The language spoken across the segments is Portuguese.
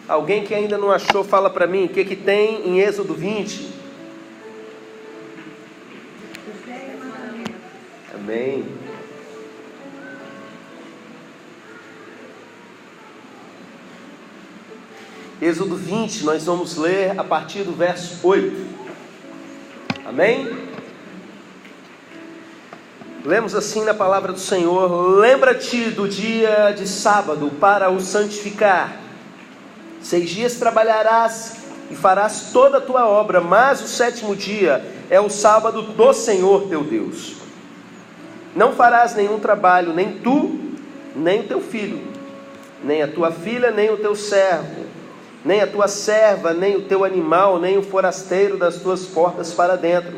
Alguém que ainda não achou, fala para mim, o que tem em Êxodo 20? Amém. Êxodo 20, nós vamos ler a partir do verso 8. Amém? Lemos assim na palavra do Senhor: lembra-te do dia de sábado para o santificar. 6 dias trabalharás e farás toda a tua obra, mas o 7º dia é o sábado do Senhor teu Deus. Não farás nenhum trabalho, nem tu, nem o teu filho, nem a tua filha, nem o teu servo, nem a tua serva, nem o teu animal, nem o forasteiro das tuas portas para dentro.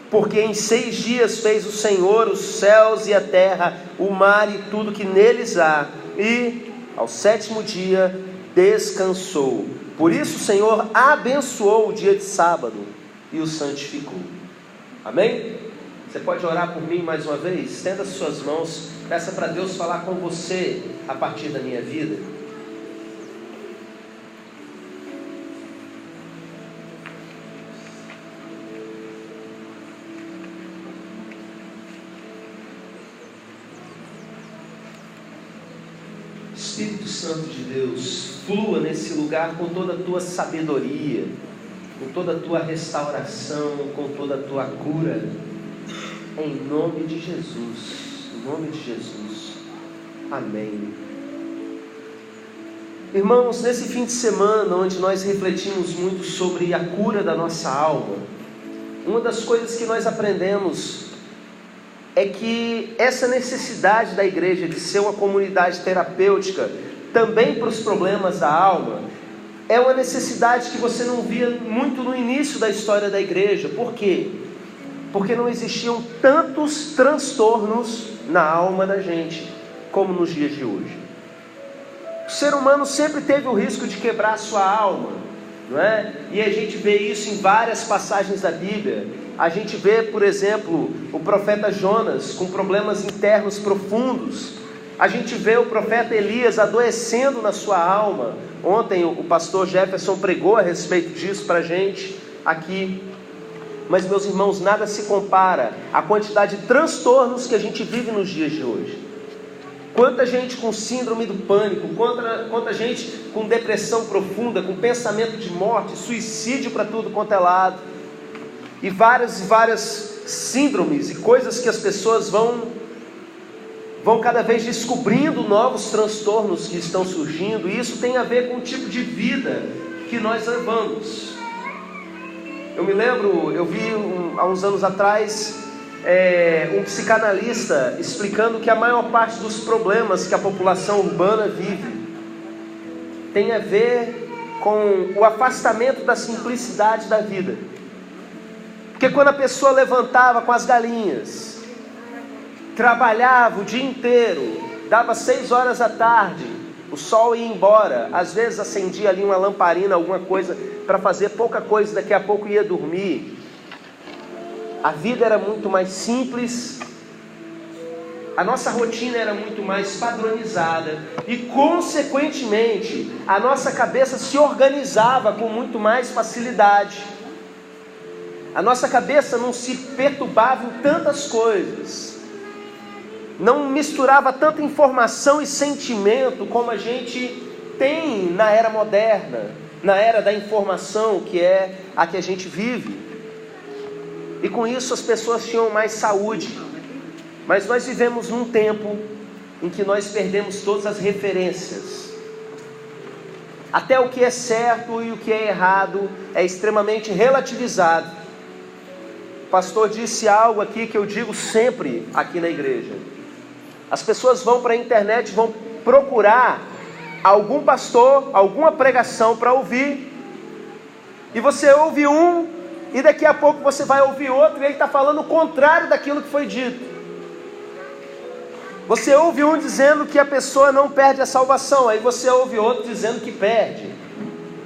Porque em 6 dias fez o Senhor os céus e a terra, o mar e tudo que neles há, e ao 7º dia descansou. Por isso o Senhor abençoou o dia de sábado e o santificou. Amém? Você pode orar por mim mais uma vez? Estenda as suas mãos, peça para Deus falar com você a partir da minha vida. Espírito Santo de Deus, flua nesse lugar com toda a tua sabedoria, com toda a tua restauração, com toda a tua cura, em nome de Jesus, em nome de Jesus, amém. Irmãos, nesse fim de semana, onde nós refletimos muito sobre a cura da nossa alma, uma das coisas que nós aprendemos é que essa necessidade da igreja de ser uma comunidade terapêutica também para os problemas da alma é uma necessidade que você não via muito no início da história da igreja. Por quê? Porque não existiam tantos transtornos na alma da gente como nos dias de hoje. O ser humano sempre teve o risco de quebrar a sua alma, não é? E a gente vê isso em várias passagens da Bíblia. A gente vê, por exemplo, o profeta Jonas com problemas internos profundos. A gente vê o profeta Elias adoecendo na sua alma. Ontem o pastor Jefferson pregou a respeito disso para a gente aqui. Mas, meus irmãos, nada se compara à quantidade de transtornos que a gente vive nos dias de hoje. Quanta gente com síndrome do pânico, quanta gente com depressão profunda, com pensamento de morte, suicídio para tudo quanto é lado. E várias síndromes e coisas que as pessoas vão cada vez descobrindo novos transtornos que estão surgindo. E isso tem a ver com o tipo de vida que nós levamos. Eu me lembro, eu vi há uns anos atrás um psicanalista explicando que a maior parte dos problemas que a população urbana vive tem a ver com o afastamento da simplicidade da vida. Porque quando a pessoa levantava com as galinhas, trabalhava o dia inteiro, dava 6 horas da tarde, o sol ia embora, às vezes acendia ali uma lamparina, alguma coisa para fazer pouca coisa, daqui a pouco ia dormir. A vida era muito mais simples, a nossa rotina era muito mais padronizada e, consequentemente, a nossa cabeça se organizava com muito mais facilidade. A nossa cabeça não se perturbava em tantas coisas, não misturava tanta informação e sentimento como a gente tem na era moderna, na era da informação, que é a que a gente vive. E com isso as pessoas tinham mais saúde. Mas nós vivemos num tempo em que nós perdemos todas as referências. Até o que é certo e o que é errado é extremamente relativizado. O pastor disse algo aqui que eu digo sempre aqui na igreja. As pessoas vão para a internet, vão procurar algum pastor, alguma pregação para ouvir. E você ouve um, e daqui a pouco você vai ouvir outro, e ele está falando o contrário daquilo que foi dito. Você ouve um dizendo que a pessoa não perde a salvação, aí você ouve outro dizendo que perde.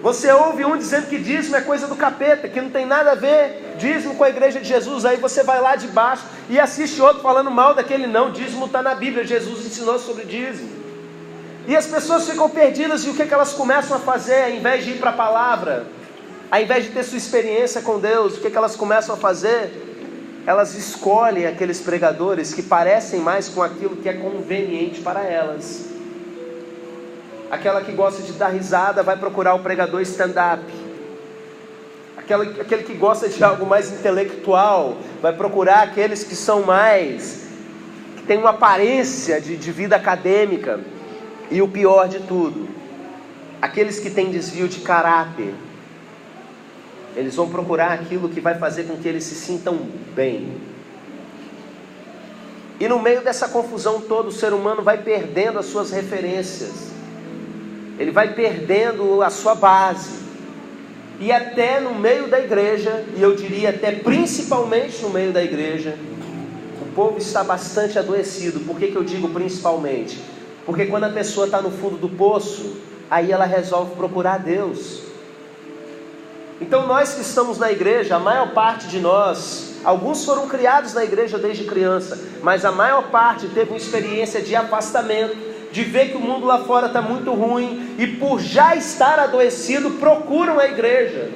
Você ouve um dizendo que dízimo é coisa do capeta, que não tem nada a ver dízimo com a igreja de Jesus. Aí você vai lá de baixo e assiste outro falando mal daquele. Não, dízimo está na Bíblia, Jesus ensinou sobre dízimo. E as pessoas ficam perdidas, e o que elas começam a fazer? Ao invés de ir para a palavra, ao invés de ter sua experiência com Deus, o que elas começam a fazer? Elas escolhem aqueles pregadores que parecem mais com aquilo que é conveniente para elas. Aquela que gosta de dar risada vai procurar o pregador stand-up. Aquele que gosta de algo mais intelectual vai procurar aqueles que são mais, que tem uma aparência de vida acadêmica. E o pior de tudo, aqueles que têm desvio de caráter, eles vão procurar aquilo que vai fazer com que eles se sintam bem. E no meio dessa confusão toda, o ser humano vai perdendo as suas referências. Ele vai perdendo a sua base. E até no meio da igreja, e eu diria até principalmente no meio da igreja, o povo está bastante adoecido. Por que eu digo principalmente? Porque quando a pessoa está no fundo do poço, aí ela resolve procurar Deus. Então nós que estamos na igreja, a maior parte de nós, alguns foram criados na igreja desde criança, mas a maior parte teve uma experiência de afastamento, de ver que o mundo lá fora está muito ruim, e por já estar adoecido, procuram a igreja,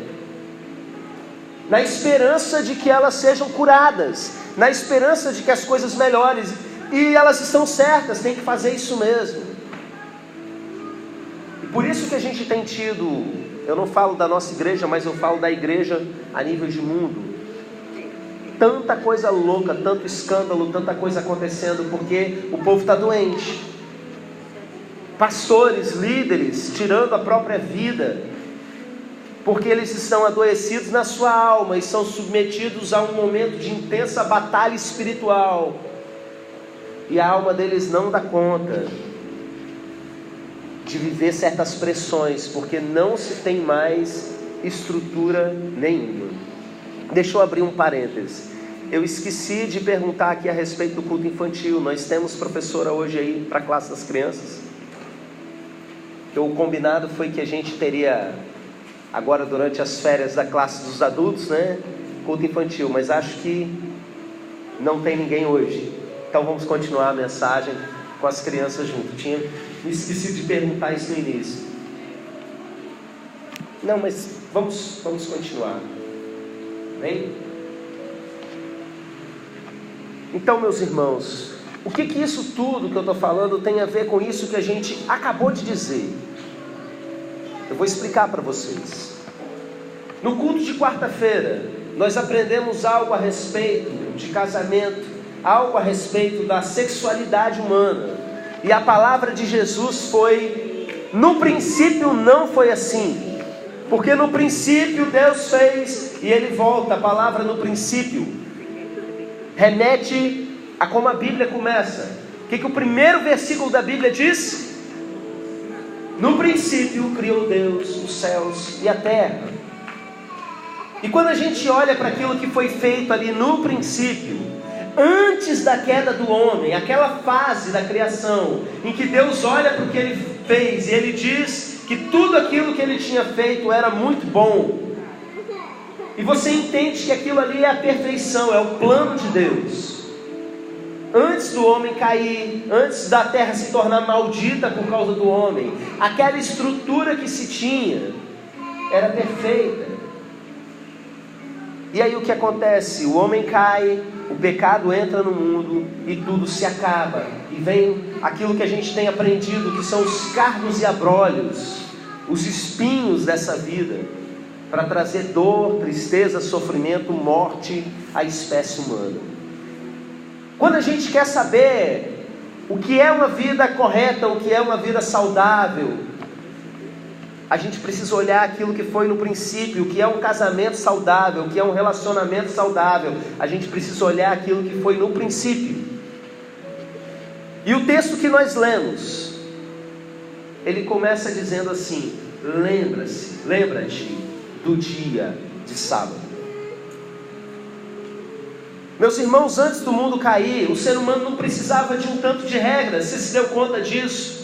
na esperança de que elas sejam curadas, na esperança de que as coisas melhorem, e elas estão certas, tem que fazer isso mesmo. E por isso que a gente tem tido, eu não falo da nossa igreja, mas eu falo da igreja a nível de mundo, tanta coisa louca, tanto escândalo, tanta coisa acontecendo, porque o povo está doente. Pastores, líderes, tirando a própria vida, porque eles estão adoecidos na sua alma e são submetidos a um momento de intensa batalha espiritual, e a alma deles não dá conta de viver certas pressões, porque não se tem mais estrutura nenhuma. Deixa eu abrir um parênteses. Eu esqueci de perguntar aqui a respeito do culto infantil. Nós temos professora hoje aí para a classe das crianças. O combinado foi que a gente teria agora durante as férias da classe dos adultos, né, culto infantil, mas acho que não tem ninguém hoje. Então vamos continuar a mensagem com as crianças junto. Me esqueci de perguntar isso no início. Não, mas vamos continuar. Bem? Então, meus irmãos, o que isso tudo que eu estou falando tem a ver com isso que a gente acabou de dizer? Eu vou explicar para vocês. No culto de quarta-feira, nós aprendemos algo a respeito de casamento, algo a respeito da sexualidade humana. E a palavra de Jesus foi: no princípio não foi assim. Porque no princípio Deus fez, e ele volta, a palavra no princípio remete a como a Bíblia começa. O que o primeiro versículo da Bíblia diz? No princípio criou Deus os céus e a terra. E quando a gente olha para aquilo que foi feito ali no princípio, antes da queda do homem, aquela fase da criação, em que Deus olha para o que ele fez, e ele diz que tudo aquilo que ele tinha feito era muito bom, e você entende que aquilo ali é a perfeição, é o plano de Deus. Antes do homem cair, antes da terra se tornar maldita por causa do homem, aquela estrutura que se tinha era perfeita. E aí o que acontece? O homem cai, o pecado entra no mundo e tudo se acaba. E vem aquilo que a gente tem aprendido, que são os cardos e abrolhos, os espinhos dessa vida, para trazer dor, tristeza, sofrimento, morte à espécie humana. Quando a gente quer saber o que é uma vida correta, o que é uma vida saudável, a gente precisa olhar aquilo que foi no princípio, o que é um casamento saudável, o que é um relacionamento saudável. A gente precisa olhar aquilo que foi no princípio. E o texto que nós lemos, ele começa dizendo assim: lembra-te do dia de sábado. Meus irmãos, antes do mundo cair, o ser humano não precisava de um tanto de regras. Você se deu conta disso?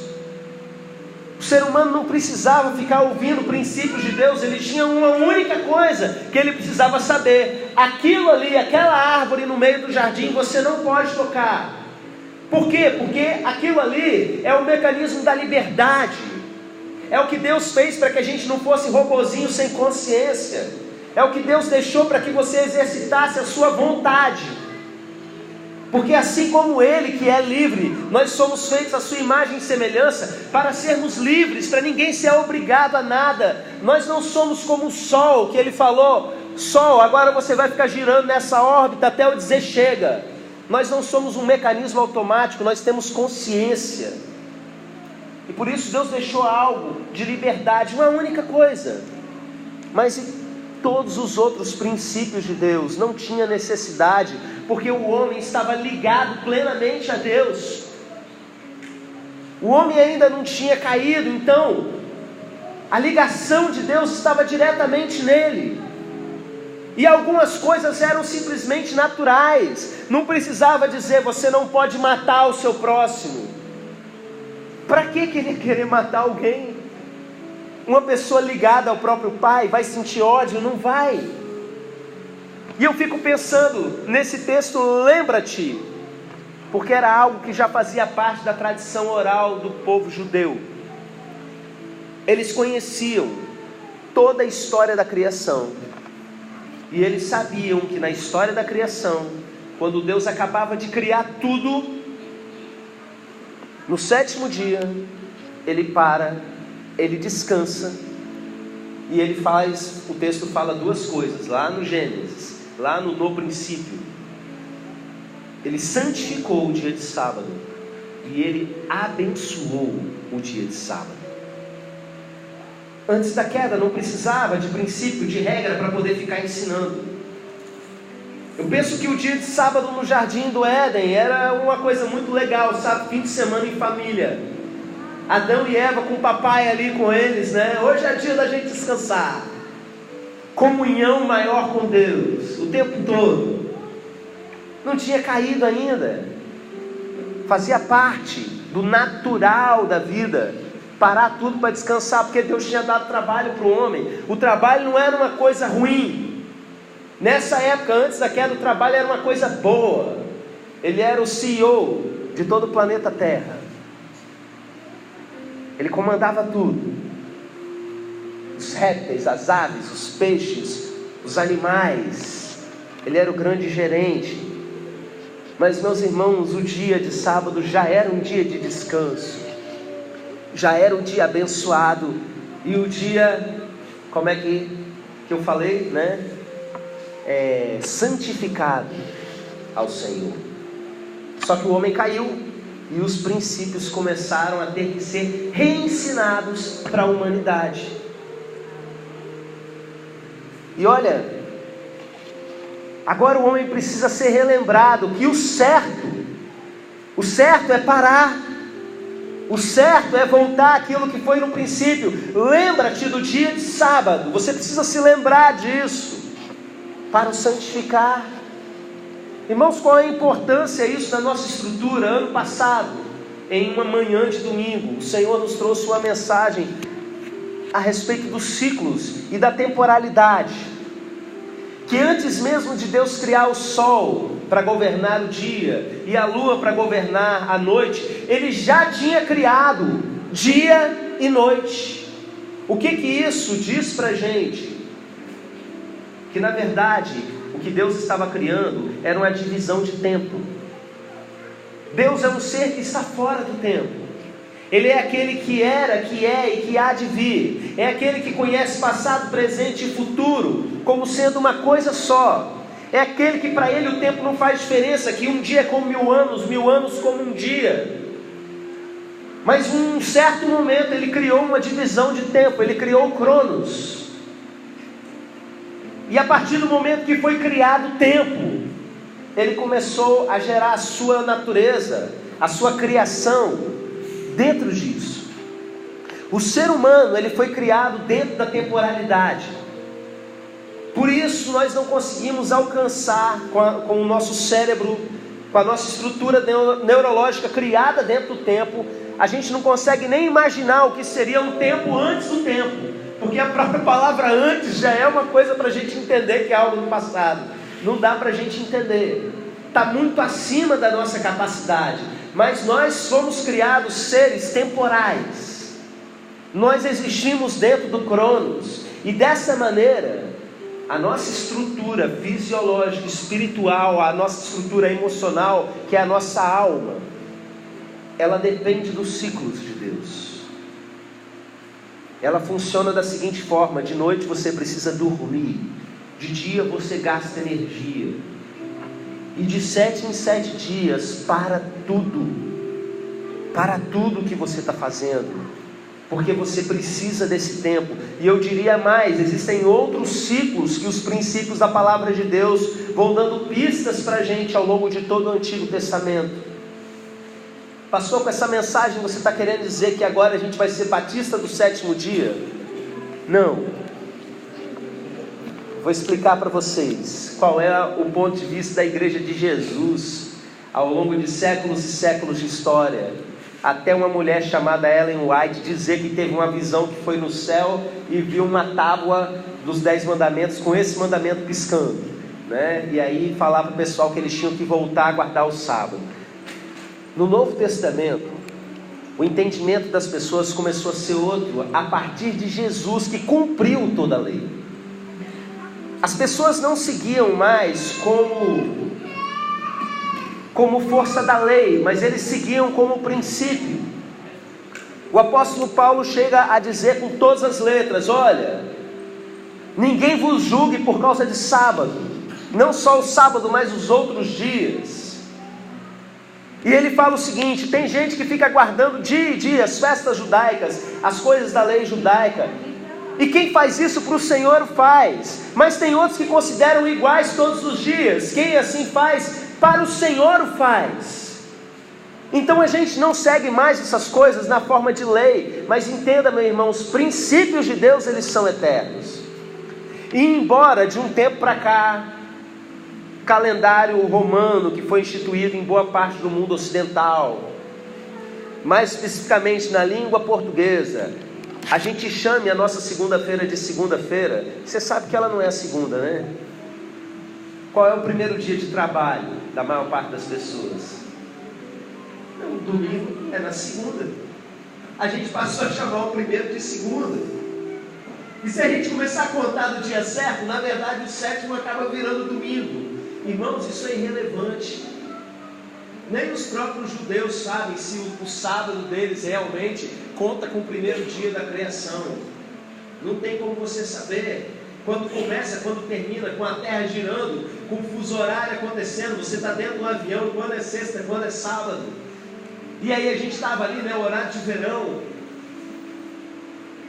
O ser humano não precisava ficar ouvindo princípios de Deus. Ele tinha uma única coisa que ele precisava saber: aquilo ali, aquela árvore no meio do jardim, você não pode tocar. Por quê? Porque aquilo ali é o mecanismo da liberdade. É o que Deus fez para que a gente não fosse robozinho sem consciência. É o que Deus deixou para que você exercitasse a sua vontade. Porque assim como Ele, que é livre, nós somos feitos à sua imagem e semelhança para sermos livres, para ninguém ser obrigado a nada. Nós não somos como o Sol, que Ele falou: Sol, agora você vai ficar girando nessa órbita até eu dizer chega. Nós não somos um mecanismo automático, nós temos consciência. E por isso Deus deixou algo de liberdade, uma única coisa. Mas todos os outros princípios de Deus não tinha necessidade, porque o homem estava ligado plenamente a Deus. O homem ainda não tinha caído, então a ligação de Deus estava diretamente nele. E algumas coisas eram simplesmente naturais. Não precisava dizer: você não pode matar o seu próximo. Para que ele querer matar alguém? Uma pessoa ligada ao próprio pai vai sentir ódio? Não vai. E eu fico pensando nesse texto, lembra-te, porque era algo que já fazia parte da tradição oral do povo judeu. Eles conheciam toda a história da criação, e eles sabiam que na história da criação, quando Deus acabava de criar tudo, no sétimo dia, Ele para, Ele descansa, e Ele faz, o texto fala duas coisas, lá no Gênesis, lá no princípio. Ele santificou o dia de sábado, e Ele abençoou o dia de sábado. Antes da queda não precisava de princípio, de regra para poder ficar ensinando. Eu penso que o dia de sábado no Jardim do Éden era uma coisa muito legal, sabe? Fim de semana em família. Adão e Eva com o papai ali com eles, né? Hoje é dia da gente descansar. Comunhão maior com Deus, o tempo todo. Não tinha caído ainda. Fazia parte do natural da vida. Parar tudo para descansar, porque Deus tinha dado trabalho para o homem. O trabalho não era uma coisa ruim. Nessa época, antes da queda, o trabalho era uma coisa boa. Ele era o CEO de todo o planeta Terra. Ele comandava tudo. Os répteis, as aves, os peixes, os animais. Ele era o grande gerente. Mas, meus irmãos, o dia de sábado já era um dia de descanso. Já era um dia abençoado. E o dia, como é que eu falei, né? Santificado ao Senhor. Só que o homem caiu, e os princípios começaram a ter que ser reensinados para a humanidade. E olha, agora o homem precisa ser relembrado que o certo é parar. O certo é voltar àquilo que foi no princípio. Lembra-te do dia de sábado. Você precisa se lembrar disso para o santificar. Irmãos, qual é a importância disso na nossa estrutura? Ano passado, em uma manhã de domingo, o Senhor nos trouxe uma mensagem a respeito dos ciclos e da temporalidade. Que antes mesmo de Deus criar o sol para governar o dia e a lua para governar a noite, Ele já tinha criado dia e noite. O que isso diz para a gente? Que na verdade, o que Deus estava criando era uma divisão de tempo. Deus é um ser que está fora do tempo. Ele é aquele que era, que é e que há de vir. É aquele que conhece passado, presente e futuro como sendo uma coisa só. É aquele que para ele o tempo não faz diferença, que um dia é como 1000 anos como um dia. Mas em um certo momento ele criou uma divisão de tempo, ele criou o Cronos. E a partir do momento que foi criado o tempo, ele começou a gerar a sua natureza, a sua criação dentro disso. O ser humano, ele foi criado dentro da temporalidade. Por isso nós não conseguimos alcançar com o nosso cérebro, com a nossa estrutura neurológica criada dentro do tempo, a gente não consegue nem imaginar o que seria um tempo antes do tempo, porque a própria palavra antes já é uma coisa para a gente entender que é algo do passado. Não dá para a gente entender, está muito acima da nossa capacidade. mas nós fomos criados seres temporais. Nós existimos dentro do Cronos, e dessa maneira, a nossa estrutura fisiológica, espiritual, a nossa estrutura emocional, que é a nossa alma, ela depende dos ciclos de Deus. Ela funciona da seguinte forma: de noite você precisa dormir, de dia você gasta energia, e de 7 em 7 dias, para tudo que você está fazendo, porque você precisa desse tempo. E eu diria mais, existem outros ciclos que os princípios da palavra de Deus vão dando pistas para a gente ao longo de todo o Antigo Testamento. Pastor, com essa mensagem você está querendo dizer que agora a gente vai ser batista do 7º dia? Não. Vou explicar para vocês qual é o ponto de vista da igreja de Jesus ao longo de séculos e séculos de história, até uma mulher chamada Ellen White dizer que teve uma visão que foi no céu e viu uma tábua dos 10 mandamentos com esse mandamento piscando, né? E aí falava para o pessoal que eles tinham que voltar a guardar o sábado. No Novo Testamento, o entendimento das pessoas começou a ser outro a partir de Jesus, que cumpriu toda a lei. As pessoas não seguiam mais como força da lei, mas eles seguiam como princípio. O apóstolo Paulo chega a dizer com todas as letras: olha, ninguém vos julgue por causa de sábado, não só o sábado, mas os outros dias. E ele fala o seguinte: tem gente que fica guardando dia e dia as festas judaicas, as coisas da lei judaica, e quem faz isso para o Senhor faz, mas tem outros que consideram iguais todos os dias. Quem assim faz, para o Senhor o faz. Então a gente não segue mais essas coisas na forma de lei, mas entenda, meu irmão, os princípios de Deus, eles são eternos. E embora de um tempo para cá, calendário romano que foi instituído em boa parte do mundo ocidental, mais especificamente na língua portuguesa, a gente chame a nossa segunda-feira de segunda-feira. Você sabe que ela não é a segunda, né? Qual é o primeiro dia de trabalho da maior parte das pessoas? O domingo é na segunda. A gente passou a chamar o primeiro de segunda. E se a gente começar a contar do dia certo, na verdade o 7º acaba virando domingo. Irmãos, isso é irrelevante. Nem os próprios judeus sabem se o sábado deles realmente conta com o primeiro dia da criação. Não tem como você saber. Quando começa, quando termina, com a terra girando, com o fuso horário acontecendo, você está dentro do avião, quando é sexta, quando é sábado. E aí a gente estava ali, né, horário de verão,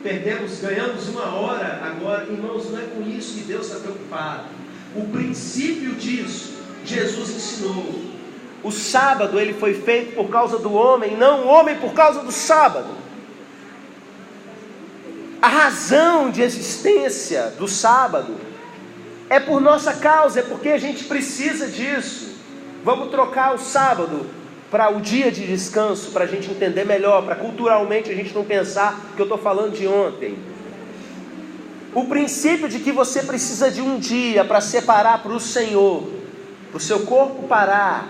ganhamos 1 hora agora. Irmãos, não é com isso que Deus está preocupado. O princípio disso, Jesus ensinou. O sábado ele foi feito por causa do homem, não o homem por causa do sábado. A razão de existência do sábado é por nossa causa, é porque a gente precisa disso. Vamos trocar o sábado para o dia de descanso, para a gente entender melhor, para culturalmente a gente não pensar que eu estou falando de ontem. O princípio de que você precisa de um dia para separar para o Senhor, para o seu corpo parar,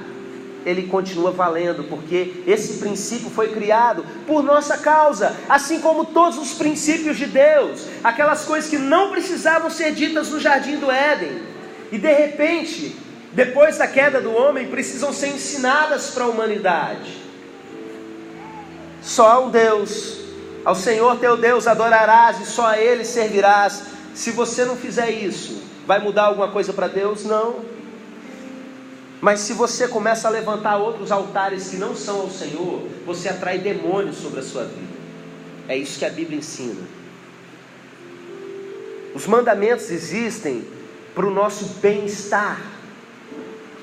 ele continua valendo, porque esse princípio foi criado por nossa causa, assim como todos os princípios de Deus, aquelas coisas que não precisavam ser ditas no jardim do Éden, e de repente, depois da queda do homem, precisam ser ensinadas para a humanidade. Só há um Deus, ao Senhor teu Deus adorarás e só a Ele servirás. Se você não fizer isso, vai mudar alguma coisa para Deus? Não. Mas se você começa a levantar outros altares que não são ao Senhor, você atrai demônios sobre a sua vida. É isso que a Bíblia ensina. Os mandamentos existem para o nosso bem-estar.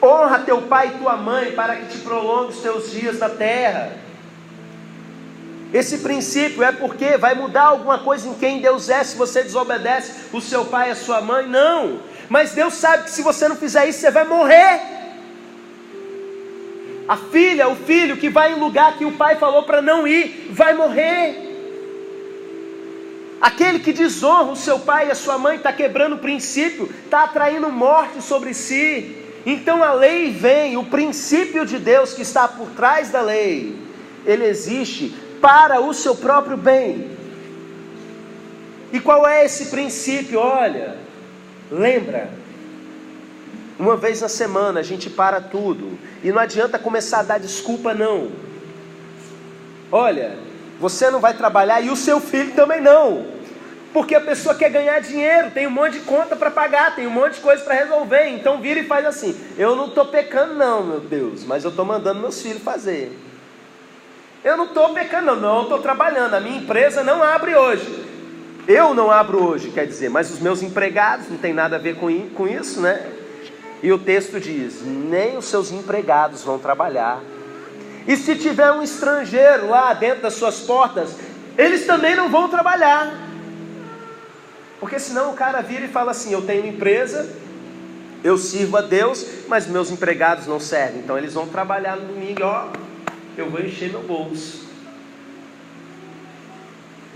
Honra teu pai e tua mãe para que te prolongue os teus dias na terra. Esse princípio é porque vai mudar alguma coisa em quem Deus é se você desobedece o seu pai e a sua mãe? Não. Mas Deus sabe que se você não fizer isso, você vai morrer. A filha, o filho que vai em lugar que o pai falou para não ir, vai morrer. Aquele que desonra o seu pai e a sua mãe está quebrando o princípio, está atraindo morte sobre si. Então a lei vem, o princípio de Deus que está por trás da lei, ele existe para o seu próprio bem. E qual é esse princípio? Olha, lembra, uma vez na semana a gente para tudo, e não adianta começar a dar desculpa não. Olha, você não vai trabalhar e o seu filho também não. Porque a pessoa quer ganhar dinheiro, tem um monte de conta para pagar, tem um monte de coisa para resolver. Então vira e faz assim: eu não estou pecando não, meu Deus, mas eu estou mandando meus filhos fazer. Eu não estou pecando não, eu estou trabalhando, a minha empresa não abre hoje. Eu não abro hoje, quer dizer, mas os meus empregados, não tem nada a ver com isso, né? E o texto diz: nem os seus empregados vão trabalhar. E se tiver um estrangeiro lá dentro das suas portas, eles também não vão trabalhar. Porque senão o cara vira e fala assim: eu tenho uma empresa, eu sirvo a Deus, mas meus empregados não servem. Então eles vão trabalhar no domingo, ó, eu vou encher meu bolso.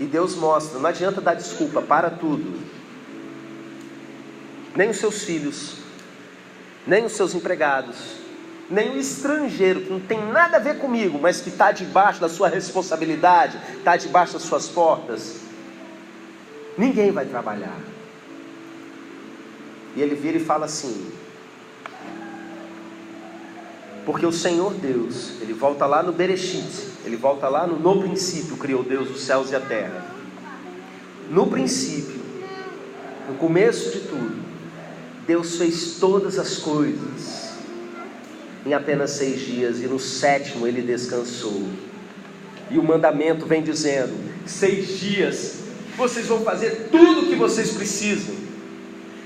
E Deus mostra, não adianta dar desculpa, para tudo. Nem os seus filhos, nem os seus empregados, nem o estrangeiro, que não tem nada a ver comigo, mas que está debaixo da sua responsabilidade, está debaixo das suas portas, ninguém vai trabalhar. E ele vira e fala assim: porque o Senhor Deus, ele volta lá no Bereshit, ele volta lá no princípio, criou Deus os céus e a terra. No princípio, no começo de tudo, Deus fez todas as coisas em apenas 6 dias, e no 7º ele descansou. E o mandamento vem dizendo: 6 dias vocês vão fazer tudo o que vocês precisam.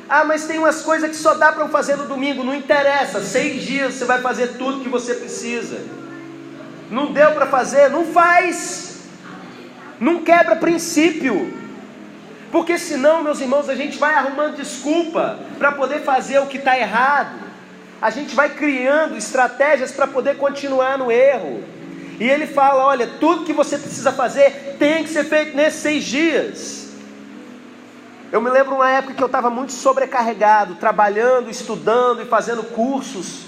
Ah, mas tem umas coisas que só dá para fazer no domingo. Não interessa, 6 dias você vai fazer tudo o que você precisa. Não deu para fazer? Não faz. Não quebra princípio. Porque senão, meus irmãos, a gente vai arrumando desculpa para poder fazer o que está errado. A gente vai criando estratégias para poder continuar no erro. E ele fala: olha, tudo que você precisa fazer tem que ser feito nesses 6 dias. Eu me lembro uma época que eu estava muito sobrecarregado, trabalhando, estudando e fazendo cursos,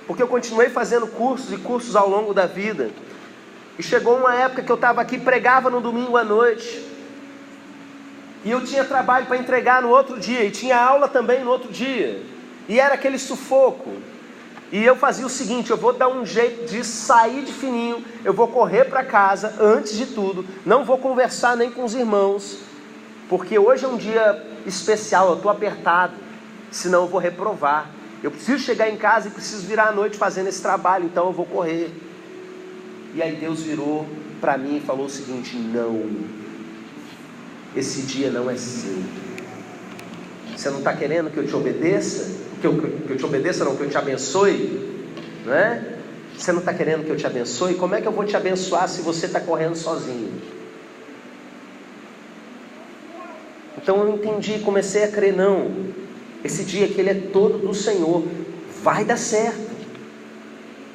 porque eu continuei fazendo cursos e cursos ao longo da vida. E chegou uma época que eu estava aqui, pregava no domingo à noite, e eu tinha trabalho para entregar no outro dia, e tinha aula também no outro dia, e era aquele sufoco. E eu fazia o seguinte: eu vou dar um jeito de sair de fininho, eu vou correr para casa antes de tudo, não vou conversar nem com os irmãos, porque hoje é um dia especial, eu estou apertado, senão eu vou reprovar. Eu preciso chegar em casa e preciso virar à noite fazendo esse trabalho, então eu vou correr. E aí Deus virou para mim e falou o seguinte: não, esse dia não é seu. Você não está querendo que eu te obedeça? Que eu te obedeça não, que eu te abençoe? Não é? Você não está querendo que eu te abençoe? Como é que eu vou te abençoar se você está correndo sozinho? Então eu entendi e comecei a crer: não, esse dia que ele é todo do Senhor, vai dar certo.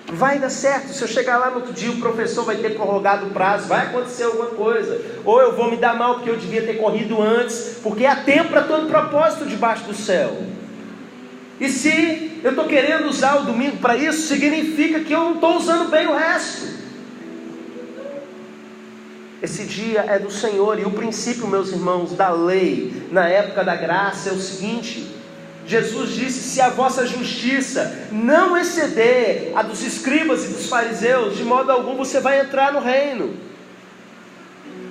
Vai dar certo. Se eu chegar lá no outro dia, o professor vai ter prorrogado o prazo, vai acontecer alguma coisa. Ou eu vou me dar mal porque eu devia ter corrido antes, porque há tempo para todo propósito debaixo do céu. E se eu estou querendo usar o domingo para isso, significa que eu não estou usando bem o resto. Esse dia é do Senhor. E o princípio, meus irmãos, da lei na época da graça é o seguinte: Jesus disse: se a vossa justiça não exceder a dos escribas e dos fariseus, de modo algum você vai entrar no reino.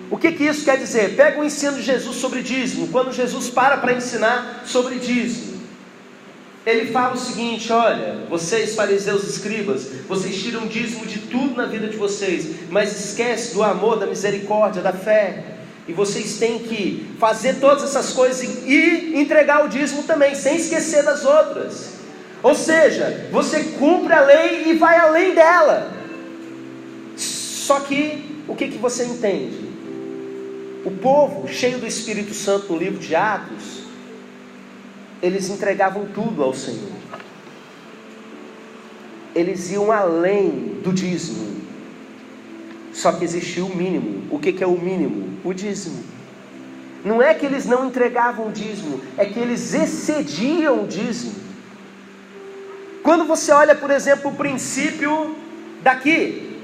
O que isso quer dizer? Pega o ensino de Jesus sobre dízimo. Quando Jesus para ensinar sobre dízimo, ele fala o seguinte: olha, vocês fariseus e escribas, vocês tiram dízimo de tudo na vida de vocês, mas esquecem do amor, da misericórdia, da fé. E vocês têm que fazer todas essas coisas e entregar o dízimo também, sem esquecer das outras. Ou seja, você cumpre a lei e vai além dela. Só que, o que você entende? O povo, cheio do Espírito Santo no livro de Atos, eles entregavam tudo ao Senhor. Eles iam além do dízimo. Só que existia o mínimo. O que é o mínimo? O dízimo. Não é que eles não entregavam o dízimo, é que eles excediam o dízimo. Quando você olha, por exemplo, o princípio daqui,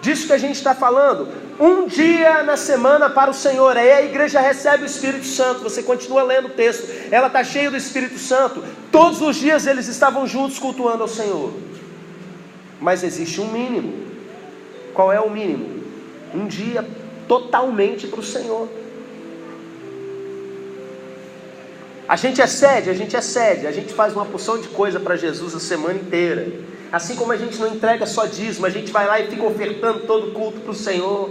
disso que a gente está falando, um dia na semana para o Senhor, aí a igreja recebe o Espírito Santo. Você continua lendo o texto, ela está cheia do Espírito Santo. Todos os dias eles estavam juntos cultuando ao Senhor. Mas existe um mínimo. Qual é o mínimo? Um dia totalmente para o Senhor. A gente excede, a gente faz uma porção de coisa para Jesus a semana inteira. Assim como a gente não entrega só dízimo, a gente vai lá e fica ofertando todo culto para o Senhor.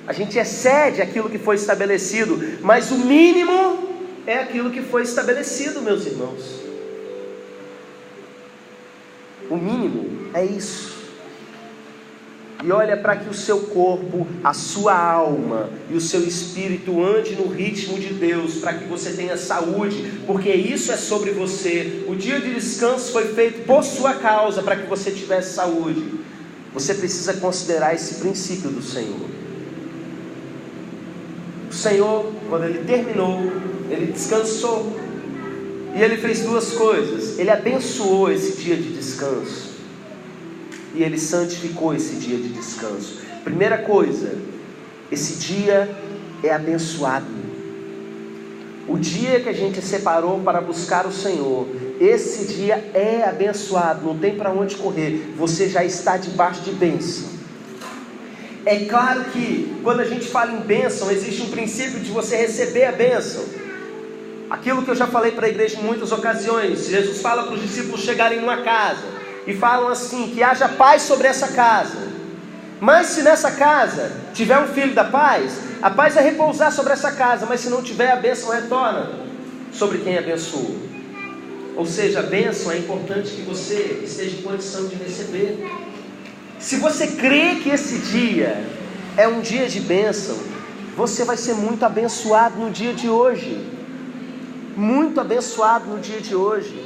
A gente excede aquilo que foi estabelecido, mas o mínimo é aquilo que foi estabelecido, meus irmãos. O mínimo é isso. E olha, para que o seu corpo, a sua alma e o seu espírito ande no ritmo de Deus, para que você tenha saúde, porque isso é sobre você. O dia de descanso foi feito por sua causa, para que você tivesse saúde. Você precisa considerar esse princípio do Senhor. O Senhor, quando Ele terminou, Ele descansou. E Ele fez duas coisas. Ele abençoou esse dia de descanso. E Ele santificou esse dia de descanso. Primeira coisa, esse dia é abençoado. O dia que a gente separou para buscar o Senhor, esse dia é abençoado, não tem para onde correr. Você já está debaixo de bênção. É claro que quando a gente fala em bênção, existe um princípio de você receber a bênção. Aquilo que eu já falei para a igreja em muitas ocasiões. Jesus fala para os discípulos chegarem numa casa e falam assim, que haja paz sobre essa casa. Mas se nessa casa tiver um filho da paz, a paz vai repousar sobre essa casa. Mas se não tiver, a bênção retorna sobre quem abençoou. Ou seja, a bênção é importante que você esteja em condição de receber. Se você crê que esse dia é um dia de bênção, você vai ser muito abençoado no dia de hoje. Muito abençoado no dia de hoje.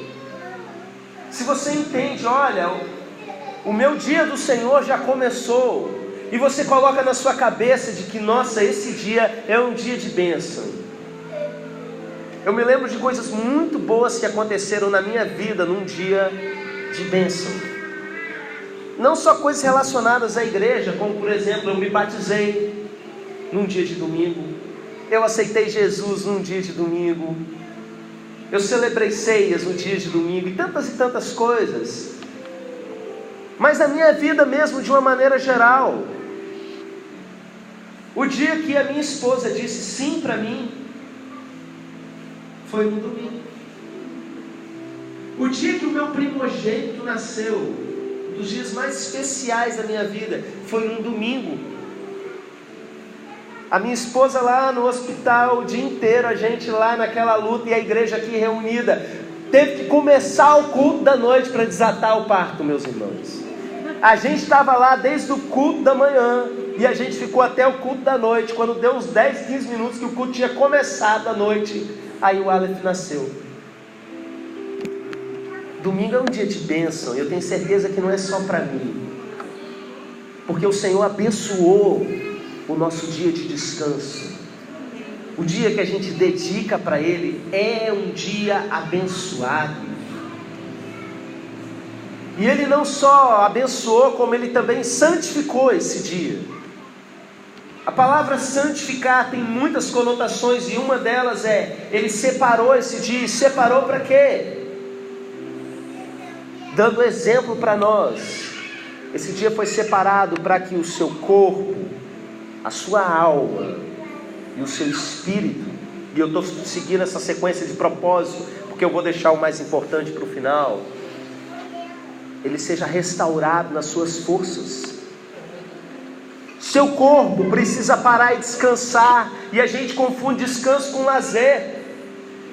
Se você entende, olha, o meu dia do Senhor já começou, e você coloca na sua cabeça de que, nossa, esse dia é um dia de bênção. Eu me lembro de coisas muito boas que aconteceram na minha vida num dia de bênção. Não só coisas relacionadas à igreja, como por exemplo, eu me batizei num dia de domingo, eu aceitei Jesus num dia de domingo, eu celebrei ceias no dia de domingo e tantas coisas. Mas na minha vida mesmo, de uma maneira geral, o dia que a minha esposa disse sim para mim, foi no domingo. O dia que o meu primogênito nasceu, um dos dias mais especiais da minha vida, foi num domingo. A minha esposa lá no hospital, o dia inteiro, a gente lá naquela luta e a igreja aqui reunida. Teve que começar o culto da noite para desatar o parto, meus irmãos. A gente estava lá desde o culto da manhã e a gente ficou até o culto da noite. Quando deu uns 10, 15 minutos que o culto tinha começado à noite, aí o Aleph nasceu. Domingo é um dia de bênção, e eu tenho certeza que não é só para mim, porque o Senhor abençoou o nosso dia de descanso. O dia que a gente dedica para Ele é um dia abençoado. E Ele não só abençoou, como Ele também santificou esse dia. A palavra santificar tem muitas conotações, e uma delas é, Ele separou esse dia. E separou para quê? Dando exemplo para nós. Esse dia foi separado para que o seu corpo, a sua alma e o seu espírito, e eu estou seguindo essa sequência de propósito, porque eu vou deixar o mais importante para o final, ele seja restaurado nas suas forças. Seu corpo precisa parar e descansar, e a gente confunde descanso com lazer.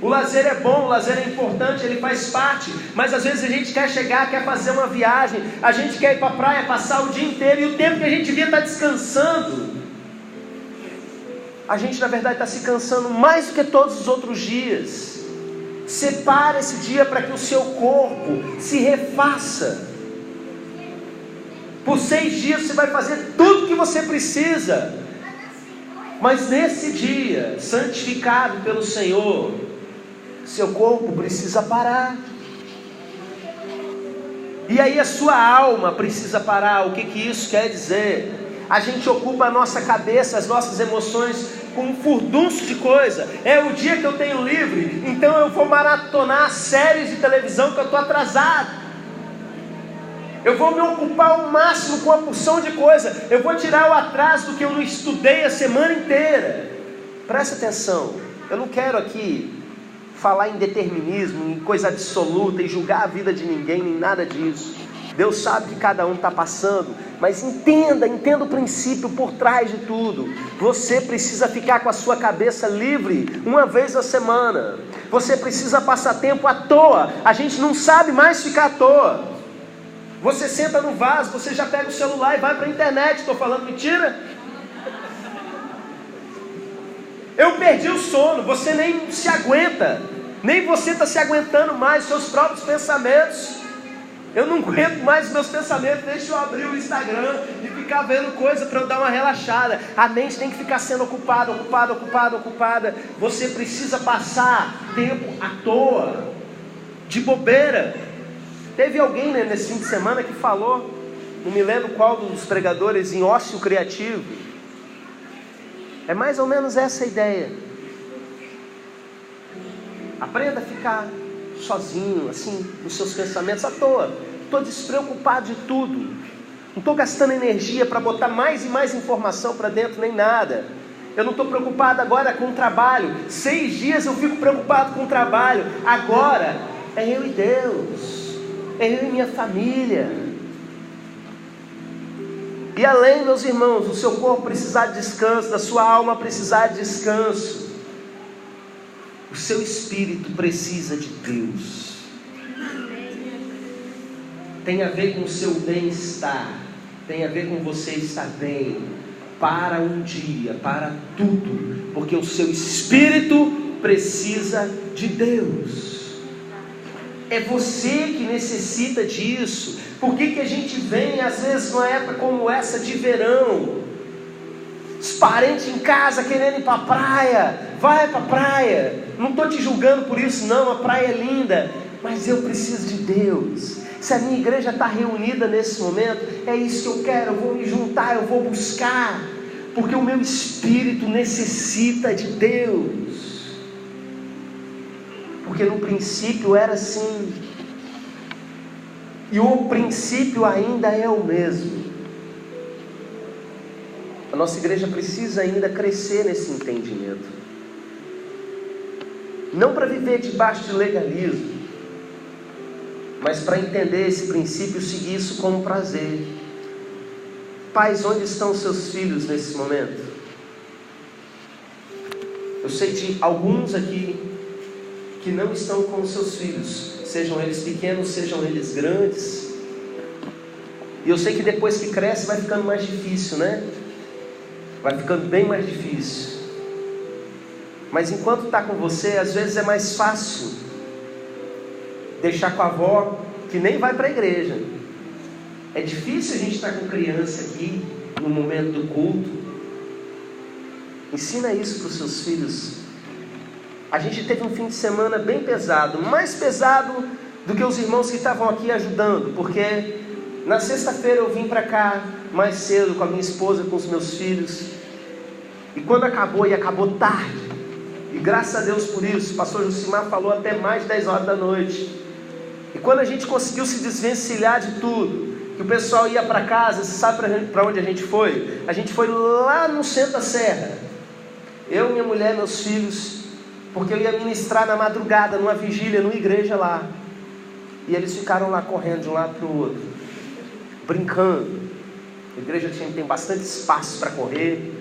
O lazer é bom, o lazer é importante, ele faz parte, mas às vezes a gente quer chegar, quer fazer uma viagem, a gente quer ir para a praia, passar o dia inteiro, e o tempo que a gente devia estar descansando, a gente na verdade está se cansando mais do que todos os outros dias. Separe esse dia para que o seu corpo se refaça. Por 6 dias você vai fazer tudo o que você precisa, mas nesse dia santificado pelo Senhor, seu corpo precisa parar. E aí a sua alma precisa parar. O que isso quer dizer? A gente ocupa a nossa cabeça, as nossas emoções com um furdunço de coisa. É o dia que eu tenho livre, então eu vou maratonar séries de televisão que eu estou atrasado. Eu vou me ocupar ao máximo com uma porção de coisa. Eu vou tirar o atraso do que eu não estudei a semana inteira. Presta atenção, eu não quero aqui falar em determinismo, em coisa absoluta, e julgar a vida de ninguém, nem nada disso. Deus sabe que cada um está passando, mas entenda o princípio por trás de tudo. Você precisa ficar com a sua cabeça livre uma vez a semana. Você precisa passar tempo à toa. A gente não sabe mais ficar à toa. Você senta no vaso, você já pega o celular e vai para a internet. Estou falando mentira? Eu perdi o sono, você nem se aguenta. Nem você está se aguentando mais, seus próprios pensamentos. Eu não aguento mais os meus pensamentos, deixa eu abrir o Instagram e ficar vendo coisa para eu dar uma relaxada. A mente tem que ficar sendo ocupada. Você precisa passar tempo à toa, de bobeira. Teve alguém, né, nesse fim de semana que falou, não me lembro qual dos pregadores, em ócio criativo. É mais ou menos essa a ideia. Aprenda a ficar sozinho, assim, nos seus pensamentos à toa. Estou despreocupado de tudo. Não estou gastando energia para botar mais e mais informação para dentro, nem nada. Eu não estou preocupado agora com o trabalho. 6 dias eu fico preocupado com o trabalho. Agora é eu e Deus. É eu e minha família. E além, meus irmãos, do seu corpo precisar de descanso, da sua alma precisar de descanso, o seu espírito precisa de Deus. Tem a ver com o seu bem-estar, tem a ver com você estar bem, para um dia, para tudo, porque o seu espírito precisa de Deus. É você que necessita disso. Por que a gente vem às vezes numa época como essa de verão? Os parentes em casa querendo ir para a praia. Vai para a praia. Não estou te julgando por isso não, a praia é linda. Mas eu preciso de Deus. Se a minha igreja está reunida nesse momento, é isso que eu quero. Eu vou me juntar, eu vou buscar. Porque o meu espírito necessita de Deus. Porque no princípio era assim. E o princípio ainda é o mesmo. A nossa igreja precisa ainda crescer nesse entendimento. Não para viver debaixo de legalismo, mas para entender esse princípio e seguir isso como prazer. Pais, onde estão os seus filhos nesse momento? Eu sei de alguns aqui que não estão com os seus filhos, sejam eles pequenos, sejam eles grandes. E eu sei que depois que cresce vai ficando mais difícil, né? Vai ficando bem mais difícil. Mas enquanto está com você, às vezes é mais fácil deixar com a avó, que nem vai para a igreja. É difícil a gente estar com criança aqui no momento do culto. Ensina isso para os seus filhos. A gente teve um fim de semana bem pesado, mais pesado do que os irmãos que estavam aqui ajudando, porque na sexta-feira eu vim para cá mais cedo com a minha esposa, com os meus filhos, e quando acabou, e acabou tarde, e graças a Deus por isso, o pastor Josimar falou até mais de 10 horas da noite, e quando a gente conseguiu se desvencilhar de tudo, que o pessoal ia para casa, você sabe para onde a gente foi? A gente foi lá no centro da serra, eu, minha mulher, meus filhos, porque eu ia ministrar na madrugada, numa vigília, numa igreja lá. E eles ficaram lá correndo de um lado para o outro, brincando. A igreja tem bastante espaço para correr.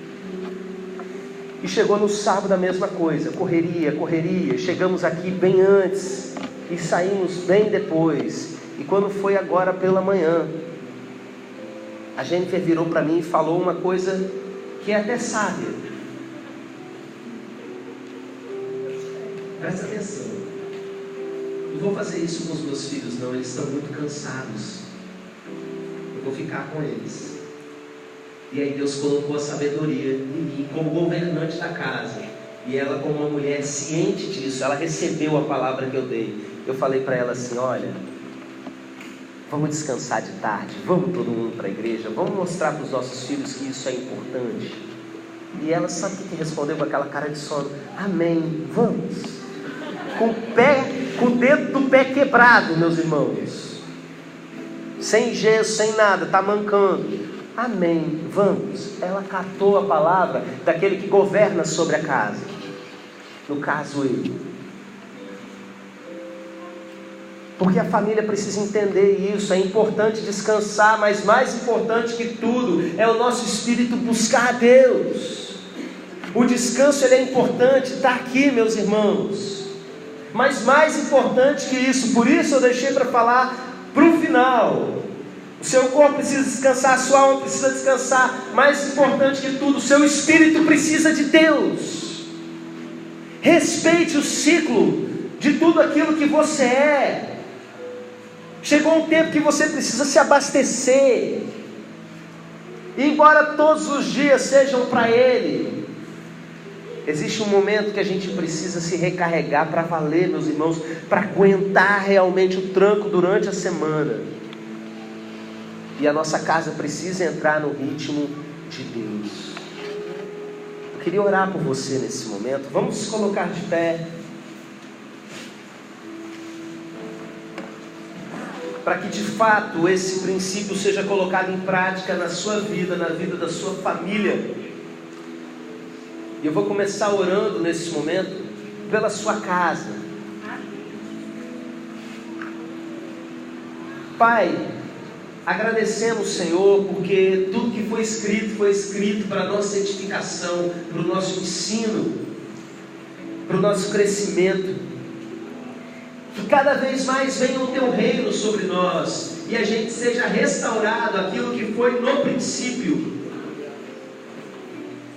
E chegou no sábado a mesma coisa, correria. Chegamos aqui bem antes e saímos bem depois. E quando foi agora pela manhã, a Jennifer virou para mim e falou uma coisa que é até sábia. Presta atenção. Não vou fazer isso com os meus filhos não, eles estão muito cansados. Eu vou ficar com eles. E aí Deus colocou a sabedoria em mim como governante da casa. E ela, como uma mulher ciente disso, ela recebeu a palavra que eu dei. Eu falei para ela assim: olha, Vamos descansar de tarde, vamos todo mundo para a igreja, vamos mostrar para os nossos filhos que isso é importante. E ela sabe o que respondeu com aquela cara de sono? Amém, vamos. Com o dedo do pé quebrado, meus irmãos, sem gesso, sem nada, está mancando. Amém, vamos. Ela catou a palavra daquele que governa sobre a casa, no caso ele. Porque a família precisa entender isso. É importante descansar, mas mais importante que tudo é o nosso espírito buscar a Deus. O descanso ele é importante, está aqui, meus irmãos. Mas mais importante que isso, por isso eu deixei para falar para o final. O seu corpo precisa descansar, a sua alma precisa descansar. Mais importante que tudo, o seu espírito precisa de Deus. Respeite o ciclo de tudo aquilo que você é. Chegou um tempo que você precisa se abastecer. E embora todos os dias sejam para Ele, existe um momento que a gente precisa se recarregar para valer, meus irmãos, para aguentar realmente o tranco durante a semana. E a nossa casa precisa entrar no ritmo de Deus. Eu queria orar por você nesse momento. Vamos nos colocar de pé. Para que de fato esse princípio seja colocado em prática na sua vida, na vida da sua família. E eu vou começar orando nesse momento pela sua casa. Pai, agradecemos, Senhor, porque tudo que foi escrito para a nossa edificação, para o nosso ensino, para o nosso crescimento. Que cada vez mais venha o Teu reino sobre nós e a gente seja restaurado aquilo que foi no princípio.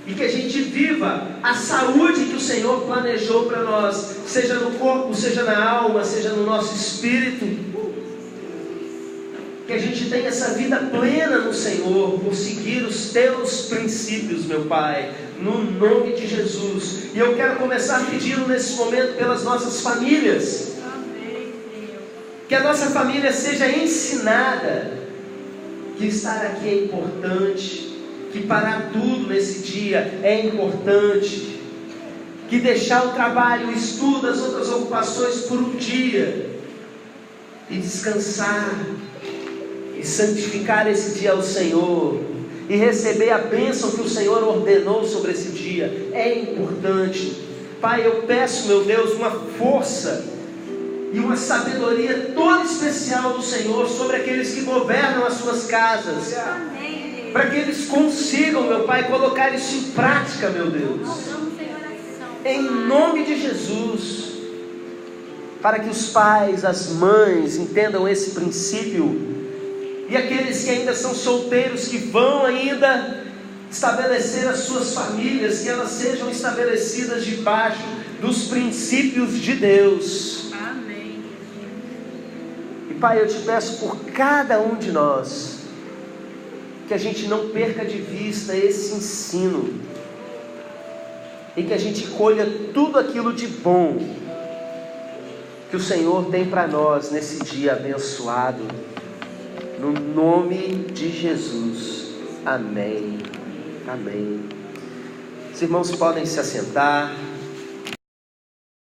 E que a gente viva a saúde que o Senhor planejou para nós, seja no corpo, seja na alma, seja no nosso espírito. Que a gente tenha essa vida plena no Senhor, por seguir os Teus princípios, meu Pai, no nome de Jesus. E eu quero começar pedindo nesse momento pelas nossas famílias. Que a nossa família seja ensinada que estar aqui é importante, que parar tudo nesse dia é importante, que deixar o trabalho, o estudo, as outras ocupações por um dia e descansar e santificar esse dia ao Senhor e receber a bênção que o Senhor ordenou sobre esse dia é importante. Pai, eu peço, meu Deus, uma força e uma sabedoria toda especial do Senhor sobre aqueles que governam as suas casas, para que eles consigam, meu Pai, colocar isso em prática, meu Deus, em nome de Jesus, para que os pais, as mães entendam esse princípio, e aqueles que ainda são solteiros, que vão ainda estabelecer as suas famílias, que elas sejam estabelecidas debaixo dos princípios de Deus. Pai, eu te peço por cada um de nós, que a gente não perca de vista esse ensino, e que a gente colha tudo aquilo de bom que o Senhor tem para nós nesse dia abençoado, no nome de Jesus, amém, amém. Os irmãos podem se assentar.